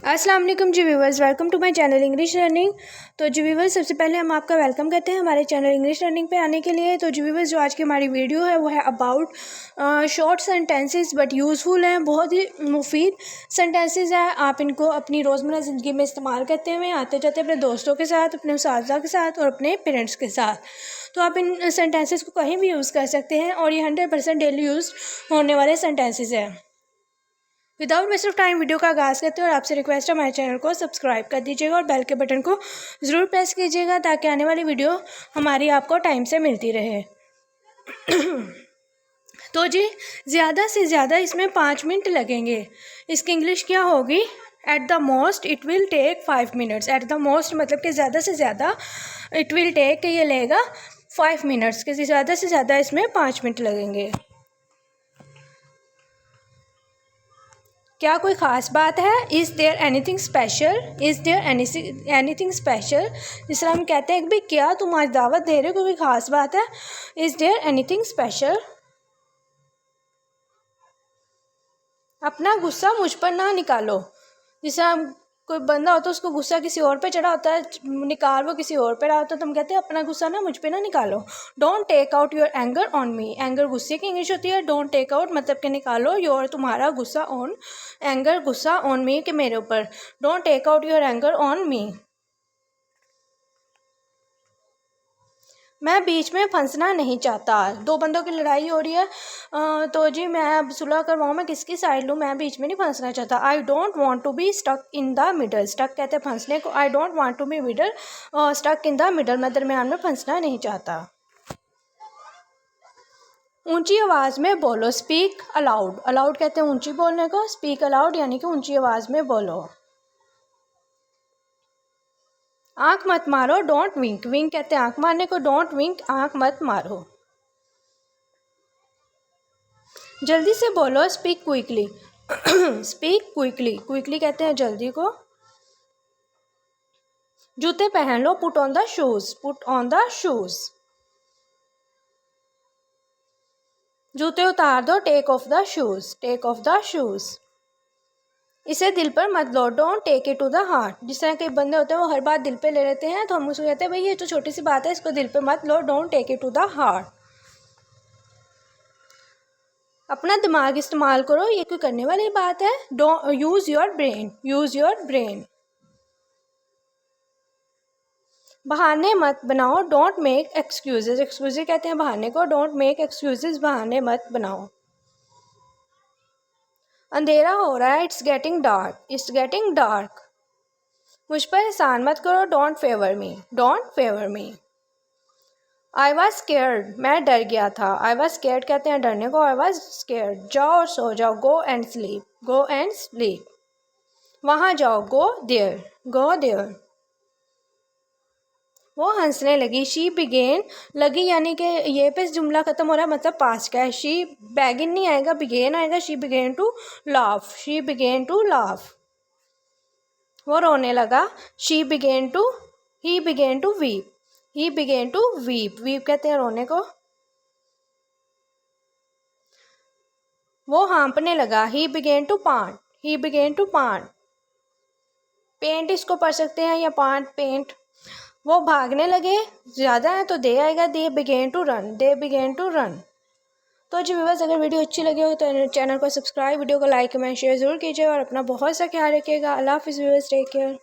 अस्सलाम वालेकुम जी viewers, welcome to my channel English learning. तो जी व्यूवर्स, सबसे पहले हम आपका वेलकम करते हैं हमारे चैनल इंग्लिश लर्निंग पे आने के लिए। तो जी व्यूवर्स, जो आज की हमारी वीडियो है वो है about short sentences but useful हैं, बहुत ही मुफीद सेंटेंसेस हैं। आप इनको अपनी रोज़मर्रा ज़िंदगी में इस्तेमाल करते हुए आते जाते अपने दोस्तों के साथ, अपने उस्ताज़ा के साथ और अपने पेरेंट्स के साथ। तो आप इन सेंटेंसेस को कहीं भी यूज़ कर सकते हैं और ये 100% डेली यूज़ होने वाले सेंटेंसेस हैं। Without waste of time video का आगाज़ करते हैं और आपसे रिक्वेस्ट है हमारे चैनल को सब्सक्राइब कर दीजिएगा और बेल के बटन को ज़रूर प्रेस कीजिएगा ताकि आने वाली वीडियो हमारी आपको टाइम से मिलती रहे। तो जी, ज़्यादा से ज़्यादा इसमें 5 मिनट लगेंगे। इसकी इंग्लिश क्या होगी? At the most it will take 5 minutes. At the most मतलब कि ज़्यादा से ज़्यादा, इट विल टेक ये लेगा 5 मिनट्स, कि ज़्यादा से ज़्यादा इसमें 5 मिनट लगेंगे। क्या कोई ख़ास बात है? Is there anything special? Is there anything special? जिस तरह हम कहते हैं कि भाई क्या तुम आज दावत दे रहे हो, कोई ख़ास बात है? Is there anything special? अपना गुस्सा मुझ पर ना निकालो। जैसे हम कोई बंदा होता है उसको गुस्सा किसी और पे चढ़ा होता है, निकाल वो किसी और पे रहा होता है, तो हम कहते हैं अपना गुस्सा ना मुझ पे ना निकालो। Don't take out your anger on me. Anger गुस्से की इंग्लिश होती है। डोंट टेक आउट मतलब कि निकालो योर तुम्हारा गुस्सा, ऑन एंगर गुस्सा, ऑन मी के मेरे ऊपर। Don't take out your anger on me. मैं बीच में फंसना नहीं चाहता। दो बंदों की लड़ाई हो रही है, तो जी मैं अब सुलह करवाऊँ, मैं किसकी साइड लूँ? मैं बीच में नहीं फंसना चाहता। I don't want to be stuck in the middle. Stuck कहते हैं फंसने को। I don't want to be middle, stuck in the middle, मैं दरमियान में फंसना नहीं चाहता। ऊंची आवाज़ में बोलो। Speak allowed. अलाउड कहते हैं ऊंची बोलने को। स्पीक अलाउड यानी कि ऊंची आवाज़ में बोलो। आँख मत मारो। Don't wink. विंक कहते हैं आँख मारने को। डोंट विंक, आँख मत मारो। जल्दी से बोलो। Speak quickly. Speak quickly. Quickly कहते हैं जल्दी को। जूते पहन लो। Put on the shoes. Put on the shoes. जूते उतार दो। Take off the shoes. Take off the shoes. इसे दिल पर मत लो। Don't take it to the heart. जिस तरह के बंदे होते हैं वो हर बात दिल पे ले लेते हैं, तो हम उसको कहते हैं भाई ये तो छोटी सी बात है, इसको दिल पे मत लो। Don't take it to the heart. अपना दिमाग इस्तेमाल करो, ये कोई करने वाली बात है? Don't use your brain. Use your brain. बहाने मत बनाओ। Don't make excuses. एक्सक्यूजेज कहते हैं बहाने को। डोंट मेक एक्सक्यूजेज, बहाने मत बनाओ। अंधेरा हो रहा है। It's getting dark. It's getting dark. मुझ पर एहसान मत करो। Don't favour me. Don't favour me. I was scared. मैं डर गया था। आई वॉज स्केयर्ड कहते हैं डरने को। I was scared. जाओ और सो जाओ। Go and sleep. Go and sleep. वहाँ जाओ। Go there. Go there. वो हंसने लगी। She began. लगी यानी कि ये पे जुमला ख़त्म हो रहा है, मतलब पास्ट का है। शी बैगिन नहीं आएगा, बिगेन आएगा। She began to laugh. She began to laugh. वो रोने लगा। She began to he began to weep. He began to weep. Weep कहते हैं रोने को। वो हाँपने लगा। He began to pant. He began to pant. Pant इसको पढ़ सकते हैं या पांट, पेंट। वो भागने लगे। ज़्यादा है तो दे आएगा। They began to run. They began to run. तो जी व्यूअर्स, अगर वीडियो अच्छी लगी हो तो चैनल को सब्सक्राइब, वीडियो को लाइक कमेंट शेयर ज़रूर कीजिए और अपना बहुत सा ख्याल रखिएगा। अल्लाह हाफ़िज़ व्यूअर्स, टेक केयर।